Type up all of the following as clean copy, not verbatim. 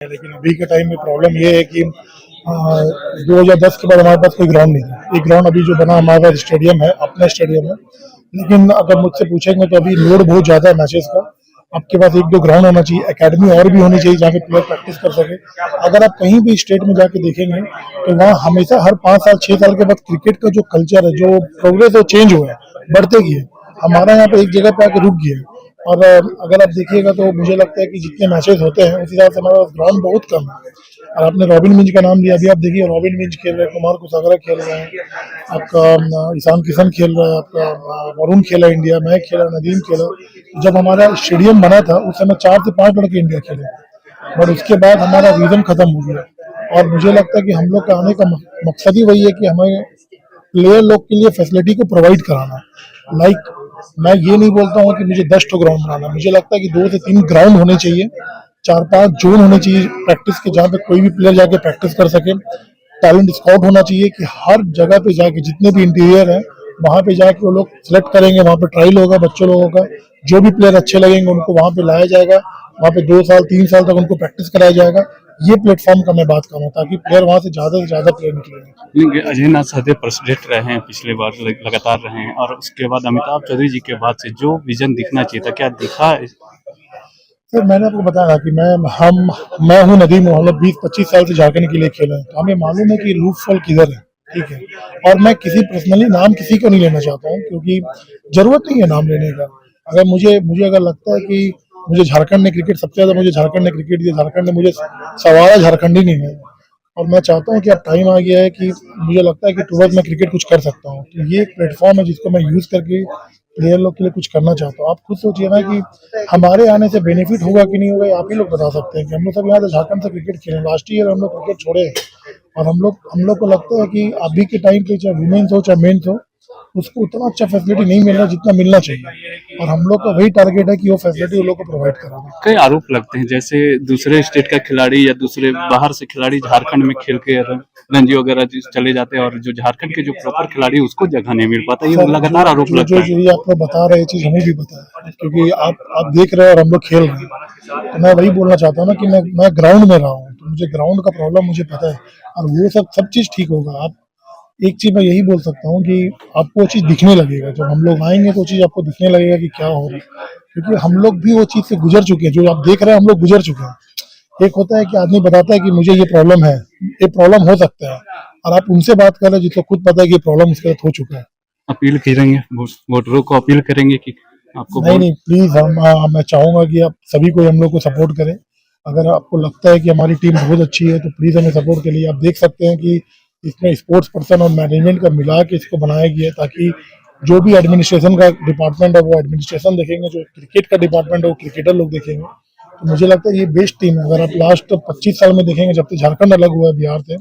लेकिन अभी के टाइम में प्रॉब्लम ये है कि 2010 के बाद हमारे पास कोई ग्राउंड नहीं है। एक ग्राउंड अभी जो बना हमारे पास स्टेडियम है, अपना स्टेडियम है, लेकिन अगर मुझसे पूछेंगे तो अभी लोड बहुत ज़्यादा है मैचेस का। आपके पास एक दो ग्राउंड होना चाहिए, एकेडमी और भी होनी चाहिए जहाँ पे प्लेयर प्रैक्टिस कर सके। अगर आप कहीं भी स्टेट में जाके देखेंगे तो वहाँ हमेशा हर 5 साल 6 साल के बाद क्रिकेट का जो कल्चर है, जो प्रोग्रेस है, चेंज हुआ है, बढ़ते गए। हमारा यहाँ पे एक जगह पे आके रुक गया है। और अगर आप देखिएगा तो मुझे लगता है कि जितने मैचेस होते हैं उस हिसाब से हमारे पास ग्राउंड बहुत कम है। और आपने रॉबिन मिंज का नाम लिया, अभी आप देखिए रॉबिन मिंज खेल रहे हैं, कुमार कुसागरा खेल रहे हैं, आपका ईशान किशन खेल रहा है, आपका वरुण खेला इंडिया, मैं खेला, नदीम खेला। जब हमारा स्टेडियम बना था उस समय 4 से 5 लड़के इंडिया खेले, बट उसके बाद हमारा रीजन खत्म हो गया। और मुझे लगता है कि हम लोग का आने का मकसद ही वही है कि हमें प्लेयर लोग के लिए फैसिलिटी को प्रोवाइड कराना। लाइक मैं ये नहीं बोलता हूँ कि मुझे 10 ग्राउंड बनाना, मुझे लगता है कि 2 से 3 ग्राउंड होने चाहिए, 4-5 जोन होने चाहिए प्रैक्टिस के, जहाँ पे कोई भी प्लेयर जाके प्रैक्टिस कर सके। टैलेंट स्काउट होना चाहिए कि हर जगह पे जाके जितने भी इंटीरियर है वहाँ पे जाके वो लोग सिलेक्ट करेंगे, वहाँ पे ट्रायल होगा बच्चों लोगों का, जो भी प्लेयर अच्छे लगेंगे उनको वहाँ पे लाया जाएगा, वहाँ पे 2 साल 3 साल तक उनको प्रैक्टिस कराया जाएगा। ये प्लेटफॉर्म का मैं बात कर रहा हूँ ताकि प्लेयर वहाँ से ज्यादा प्लेयर निकलेंगे। अजय नाथ सहदेव प्रेसिडेंट रहे हैं, पिछले बार लगातार रहे हैं, और उसके बाद अमिताभ चौधरी जी के बाद से जो विजन दिखना चाहिए था, क्या दिखा? सर मैंने आपको बताया कि मैं हूँ नदीम, हम लोग 20-25 साल से झारखंड के लिए खेले हैं, तो हमें मालूम है कि रूट फॉल किधर है, ठीक है। और मैं किसी पर्सनली नाम किसी का नहीं लेना चाहता हूँ, क्योंकि जरूरत नहीं है नाम लेने का। अगर मुझे अगर लगता है कि मुझे झारखंड ने क्रिकेट सबसे ज्यादा मुझे झारखंड ने क्रिकेट दिया, झारखंड ने मुझे सवारा झारखंडी नहीं है, और मैं चाहता हूँ कि अब टाइम आ गया है कि मुझे लगता है कि टुवर्ड्स मैं क्रिकेट कुछ कर सकता हूँ। तो ये एक प्लेटफॉर्म है जिसको मैं यूज करके प्लेयर लोग के लिए कुछ करना चाहता हूँ। आप खुद सोचिए ना कि हमारे आने से बेनिफिट होगा कि नहीं होगा, आप ही लोग बता सकते हैं। कि हम लोग सब यहाँ से झारखंड से क्रिकेट खेले, लास्ट ईयर हम लोग क्रिकेट छोड़े हैं, और हम लोग को लगता है कि अभी के टाइम पे चाहे वुमेन्स हो चाहे मेन्स हो, उसको उतना अच्छा फैसिलिटी नहीं मिल रहा जितना मिलना चाहिए, और हम लोग का वही टारगेट है कि वो फैसिलिटी उन लोग को प्रोवाइड कराना। कई आरोप लगते हैं जैसे दूसरे स्टेट का खिलाड़ी या दूसरे बाहर से खिलाड़ी झारखंड में खेल के रणजी वगैरह चले जाते हैं, और जो झारखंड के जो प्रॉपर खिलाड़ी उसको जगह नहीं मिल पाता। ये लगातार आरोप लगता है। जो आप लोग बता रहे हैं चीज हमें भी पता है, क्योंकि आप देख रहे हैं और हम लोग खेल रहे हैं। तो मैं वही बोलना चाहता हूँ ना कि मैं ग्राउंड में रहा हूँ, तो मुझे ग्राउंड का प्रॉब्लम मुझे पता है, और वो सब चीज ठीक होगा। आप एक चीज मैं यही बोल सकता हूँ कि आपको वो चीज दिखने लगेगा, जब हम लोग आएंगे तो वो चीज आपको दिखने लगेगा कि क्या हो रहा है, क्योंकि हम लोग भी वो चीज से गुजर चुके हैं। जो आप देख रहे हैं हम लोग गुजर चुके हैं। एक होता है कि आदमी बताता है कि मुझे ये प्रॉब्लम है, ये प्रॉब्लम हो सकता है, और आप उनसे बात कर रहे हैं जिसको खुद पता है कि प्रॉब्लम उसके साथ हो चुका है। अपील करेंगे वोटरों को, अपील करेंगे कि आपको नहीं प्लीज मैं चाहूंगा कि आप सभी को हम लोग को सपोर्ट करें। अगर आपको लगता है कि हमारी टीम बहुत अच्छी है तो प्लीज हमें सपोर्ट के लिए। आप देख सकते हैं कि इसमें स्पोर्ट्स पर्सन और मैनेजमेंट का मिला के इसको बनाया गया है, ताकि जो भी एडमिनिस्ट्रेशन का डिपार्टमेंट है वो एडमिनिस्ट्रेशन देखेंगे, जो क्रिकेट का डिपार्टमेंट है वो क्रिकेटर लोग देखेंगे। तो मुझे लगता है ये बेस्ट टीम है। अगर आप लास्ट 25 साल में देखेंगे, जब से झारखंड अलग हुआ है बिहार से,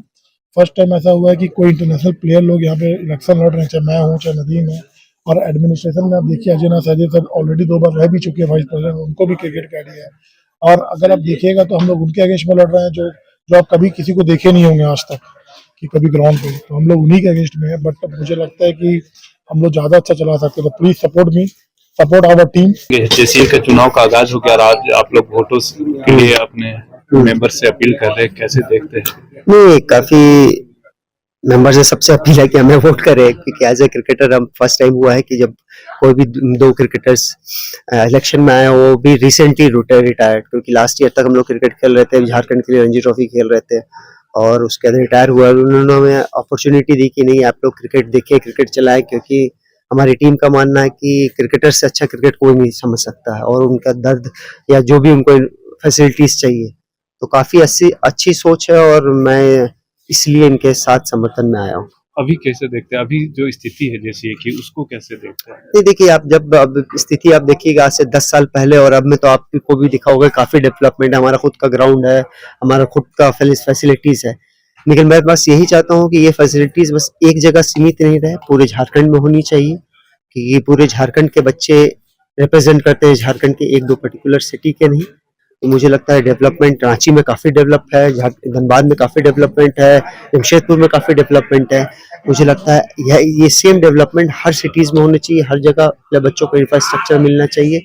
फर्स्ट टाइम ऐसा हुआ है कि कोई इंटरनेशनल प्लेयर लोग यहाँ पे इलेक्शन लड़ रहे हैं, चाहे मैं हूँ चाहे नदीम है। और एडमिनिस्ट्रेशन में आप देखिए अजय नाथ सहदेव सब ऑलरेडी 2 बार रह भी चुके हैं वाइस प्रेसिडेंट, उनको भी क्रिकेट का आइडिया है। और अगर आप देखिएगा तो हम लोग उनके अगेंस्ट में लड़ रहे हैं, जो आप कभी किसी को देखे नहीं होंगे आज तक कि कभी ग्राउंड पे, तो हम लोग उन्हीं के अगेंस्ट में है। बट मुझे लगता है कि हम लोग ज्यादा अच्छा चला सकते हैं, तो please support me, support our team. JCA के चुनाव का आगाज हो गया और आज आप लोग वोटों के लिए अपने मेंबर से अपील कर रहे हैं, कैसे देखते हैं? नहीं, काफी मेंबर से सबसे अपील है कि हमें वोट करें, क्योंकि एज ए क्रिकेटर हम फर्स्ट टाइम हुआ है कि जब कोई भी 2 क्रिकेटर्स इलेक्शन में आए, वो भी रिसेंटली रिटायर्ड, क्योंकि लास्ट ईयर तक हम लोग क्रिकेट खेल रहे थे, झारखंड के लिए रणजी ट्रॉफी खेल रहे थे, और उसके बाद रिटायर हुआ। उन्होंने हमें अपॉर्चुनिटी दी कि नहीं आप लोग क्रिकेट देखिए, क्रिकेट चलाएं, क्योंकि हमारी टीम का मानना है कि क्रिकेटर से अच्छा क्रिकेट कोई नहीं समझ सकता है, और उनका दर्द या जो भी उनको फैसिलिटीज चाहिए, तो काफी अच्छी सोच है, और मैं इसलिए इनके साथ समर्थन में आया हूँ। अभी कैसे देखते हैं, अभी जो स्थिति है जैसे कि उसको कैसे देखते हैं? नहीं देखिए, आप जब अब स्थिति आप देखिएगा आज से 10 साल पहले और अब में, तो आपको भी दिखा होगा काफी डेवलपमेंट है। हमारा खुद का ग्राउंड है, हमारा खुद का फैसिलिटीज है, लेकिन मैं बस यही चाहता हूँ कि ये फैसिलिटीज बस एक जगह सीमित नहीं रहे, पूरे झारखंड में होनी चाहिए, कि ये पूरे झारखंड के बच्चे रिप्रेजेंट करते हैं, झारखंड के 1-2 पर्टिकुलर सिटी के नहीं। तो मुझे लगता है डेवलपमेंट रांची में काफी डेवलप है, धनबाद में काफी डेवलपमेंट है, जमशेदपुर में काफी डेवलपमेंट है। मुझे लगता है ये सेम डेवलपमेंट हर सिटीज में होनी चाहिए, हर जगह बच्चों को इंफ्रास्ट्रक्चर मिलना चाहिए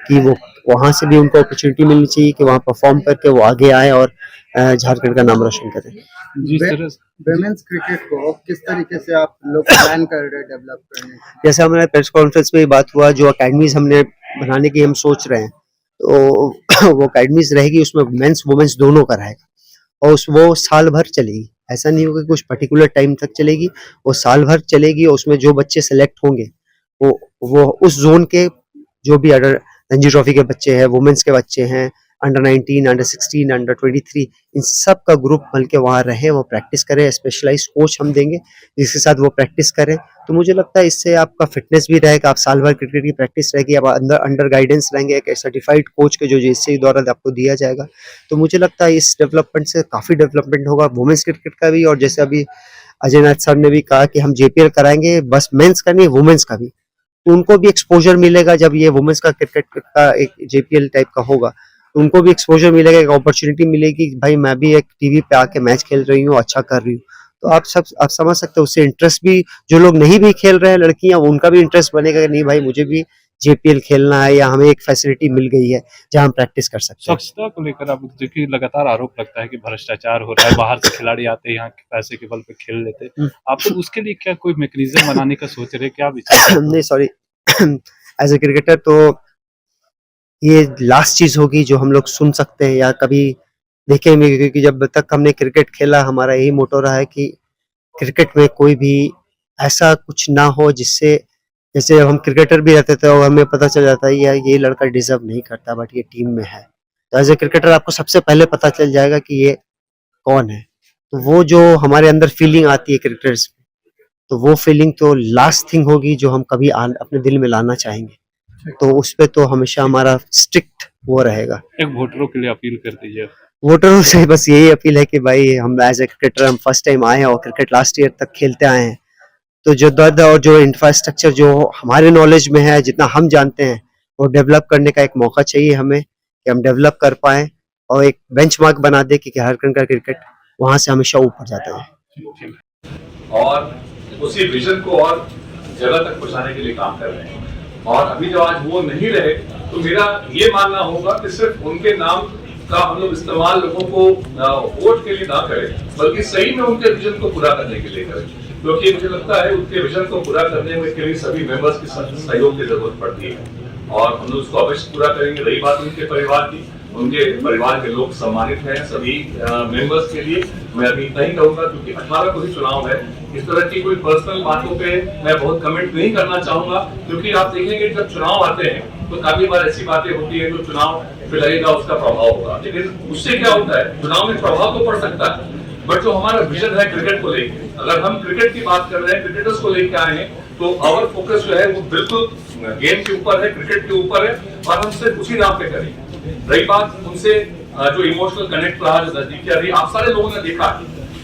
कि वो वहाँ से भी उनको अपॉर्चुनिटी मिलनी चाहिए कि वहाँ परफॉर्म करके वो आगे आए और झारखंड का नाम रोशन करें। जिस तरह वुमेन्स क्रिकेट को किस तरीके से आप लोग प्लान कर रहे हैं डेवलप करने की? जैसे हमारे प्रेस कॉन्फ्रेंस में ये बात हुआ, जो अकेडमीज हमने बनाने की हम सोच रहे हैं, तो वो अकेडमीज रहेगी, उसमें मेंस वुमेन्स दोनों का रहेगा और वो साल भर चलेगी। ऐसा नहीं होगा कि कुछ पर्टिकुलर टाइम तक चलेगी, वो साल भर चलेगी और उसमें जो बच्चे सेलेक्ट होंगे वो उस जोन के जो भी अंडर रणजी ट्रॉफी के बच्चे हैं, वुमेन्स के बच्चे हैं, अंडर 19, अंडर 16, अंडर 23, इन सब का ग्रुप बल्कि वहाँ रहे, वो प्रैक्टिस करें। स्पेशलाइज्ड कोच हम देंगे जिसके साथ वो प्रैक्टिस करें। तो मुझे लगता है इससे आपका फिटनेस भी रहेगा, आप साल भर क्रिकेट की प्रैक्टिस रहेगी, आप अंडर गाइडेंस रहेंगे एक सर्टिफाइड कोच के जो JCI द्वारा आपको दिया जाएगा। तो मुझे लगता है इस डेवलपमेंट से काफ़ी डेवलपमेंट होगा वुमेन्स क्रिकेट का भी, और जैसे अभी अजय नाथ सर ने भी कहा कि हम JPL कराएंगे, बस मेंस का नहीं वुमेन्स का भी, तो उनको भी एक्सपोजर मिलेगा। जब ये वुमेन्स का क्रिकेट का एक JPL टाइप का होगा तो उनको भी एक्सपोजर मिलेगा, एक अपॉर्चुनिटी मिलेगी कि भाई मैं भी एक टीवी पे आके मैच खेल रही हूँ, अच्छा कर रही हूँ। तो आप समझ सकते हो, उससे इंटरेस्ट भी, जो लोग नहीं भी खेल रहे हैं लड़कियां, उनका भी इंटरेस्ट बनेगा कि नहीं भाई मुझे भी JPL खेलना है, या हमें एक फैसिलिटी मिल गई है जहां हम प्रैक्टिस कर सकते हैं। स्वच्छता को लेकर अब देखिए लगातार आरोप लगता है कि भ्रष्टाचार हो रहा है, बाहर से खिलाड़ी आते हैं यहाँ के पैसे के बल पे खेल लेते हैं। आप तो उसके लिए क्या कोई मैकेनिज्म बनाने का सोच रहे हैं, क्या विचार? नहीं सॉरी, एज ए क्रिकेटर तो ये लास्ट चीज होगी जो हम लोग सुन सकते हैं या कभी देखेंगे, क्योंकि जब तक हमने क्रिकेट खेला हमारा यही मोटो रहा है कि क्रिकेट में कोई भी ऐसा कुछ ना हो जिससे, जैसे हम क्रिकेटर भी रहते थे और हमें पता चल जाता है यार ये लड़का डिजर्व नहीं करता बट ये टीम में है, तो एज ए क्रिकेटर आपको सबसे पहले पता चल जाएगा कि ये कौन है। तो वो जो हमारे अंदर फीलिंग आती है क्रिकेटर्स, तो वो फीलिंग तो लास्ट थिंग होगी जो हम कभी अपने दिल में लाना चाहेंगे। तो उस पे तो हमेशा हमारा स्ट्रिक्ट वो रहेगा। एक वोटरों के लिए अपील कर दीजिए। वोटरों से बस यही अपील है कि भाई हम एज ए क्रिकेटर, हम फर्स्ट टाइम आए हैं और क्रिकेट लास्ट ईयर तक खेलते आए हैं, तो जो दर्द और जो इंफ्रास्ट्रक्चर जो हमारे नॉलेज में है, जितना हम जानते हैं, वो डेवलप करने का एक मौका चाहिए हमें कि हम डेवलप कर पाए और एक बेंचमार्क बना दे कि झारखंड का क्रिकेट वहां से हमेशा ऊपर जाता है। और उसी विजन को और जगह तक पहुंचाने के लिए काम कर रहे हैं। और अभी जब आज वो नहीं रहे तो मेरा ये मानना होगा कि सिर्फ उनके नाम का हम लोग इस्तेमाल लोगों को वोट के लिए ना करें, बल्कि सही में उनके विजन को पूरा करने के लिए करें, क्योंकि मुझे लगता है उनके विजन को पूरा करने में के लिए सभी मेंबर्स के सहयोग की जरूरत पड़ती है और हम लोग उसको अवश्य पूरा करेंगे। रही बात उनके परिवार की, उनके परिवार के लोग सम्मानित हैं सभी मेंबर्स के लिए। मैं अभी इतना ही कहूंगा क्योंकि 18 को ही चुनाव है, इस तरह की कोई पर्सनल बातों पे मैं बहुत कमेंट नहीं करना चाहूंगा, क्योंकि आप देखेंगे जब चुनाव आते हैं तो काफी बार ऐसी बातें होती है जो चुनाव पे लगेगा उसका प्रभाव होगा, लेकिन उससे क्या होता है, चुनाव में प्रभाव तो पड़ सकता है, बट जो हमारा विजन है क्रिकेट को लेकर, अगर हम क्रिकेट की बात कर रहे हैं, क्रिकेटर्स को लेकर आए हैं, तो आवर फोकस जो है वो बिल्कुल गेम के ऊपर है, क्रिकेट के ऊपर है और हम सिर्फ उसी नाम पे करेंगे। रही बात उनसे जो इमोशनल कनेक्ट रहा, जो नजदीकियां रही, आप सारे लोगों ने देखा,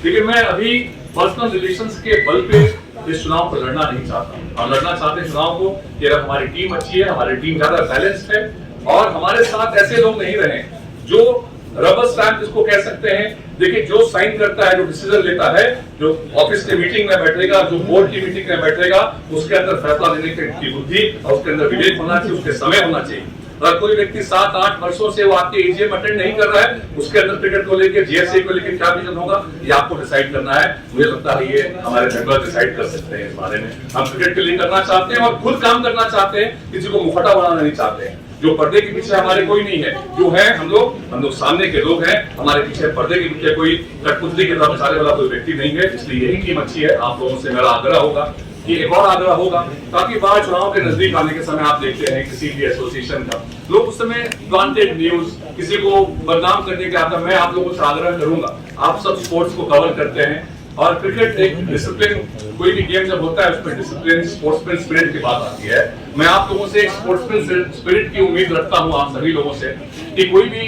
लेकिन मैं अभी पर्सनल रिलेशंस के बल पे इस चुनाव को लड़ना नहीं चाहता। हम लड़ना चाहते हैं चुनाव को कि अगर हमारी टीम अच्छी है, हमारी टीम ज्यादा बैलेंस्ड है और हमारे साथ ऐसे लोग नहीं रहे जो रबर स्टैंप जिसको कह सकते हैं। देखिए, जो साइन करता है, जो डिसीजन लेता है, जो ऑफिस की मीटिंग में बैठेगा, जो बोर्ड की मीटिंग में बैठेगा, उसके अंदर फैसला लेने की बुद्धि और उसके अंदर विवेक होना चाहिए, उसके समय होना चाहिए। अगर कोई व्यक्ति 7-8 वर्षों से वो आपके एजीएम अटेंड नहीं कर रहा है, उसके अंदर क्रिकेट को लेकर, जीएसए को लेकर क्या विजन होगा, ये आपको डिसाइड करना है। मुझे लगता है ये हमारे मेंबर डिसाइड कर सकते हैं इस बारे में। हम क्रिकेट के लिए करना चाहते हैं और खुद काम करना चाहते हैं, किसी को मुखौटा बनाना नहीं चाहते हैं। जो पर्दे के पीछे हमारे कोई नहीं है, जो है हम लोग सामने के लोग हैं, हमारे पीछे पर्दे के पीछे कोई कठपुतली के तरफ सारे वाला कोई व्यक्ति नहीं है। इसलिए यही टीम अच्छी है। आप लोगों से मेरा आग्रह होगा कि एक और आग्रह होगा, ताकि बाहर चुनाव के नजदीक आने के समय आप देखते हैं किसी भी एसोसिएशन का लोग उस समय वांटेड न्यूज, किसी को बदनाम करने के आता, मैं आप लोगों से आग्रह करूंगा, आप सब स्पोर्ट्स को कवर करते हैं और क्रिकेट एक डिसिप्लिन, कोई भी गेम जब होता है उसमें डिसिप्लिन, स्पोर्ट्समैन स्पिरिट की बात आती है। मैं आप लोगों से एक स्पोर्ट्समैन स्पिरिट की उम्मीद रखता हूं आप सभी लोगों से कि कोई भी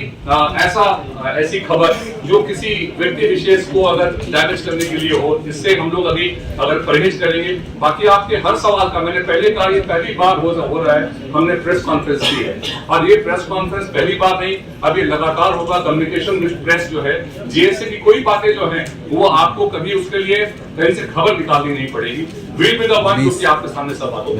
ऐसी खबर जो किसी व्यक्ति विशेष को अगर डैमेज करने के लिए हो, जिससे हम लोग अभी अगर परहेज करेंगे। बाकी आपके हर सवाल का, मैंने पहले कहा, ये पहली बार हो रहा है, हमने प्रेस कॉन्फ्रेंस की है और ये प्रेस कॉन्फ्रेंस पहली बार नहीं, अब ये लगातार होगा। कम्युनिकेशन विद प्रेस जो है, जीएसए की कोई बातें जो है वो आपको कभी उसके लिए कहीं से खबर निकालनी नहीं पड़ेगी। विल बी द वन, क्योंकि आपके सामने सब बातों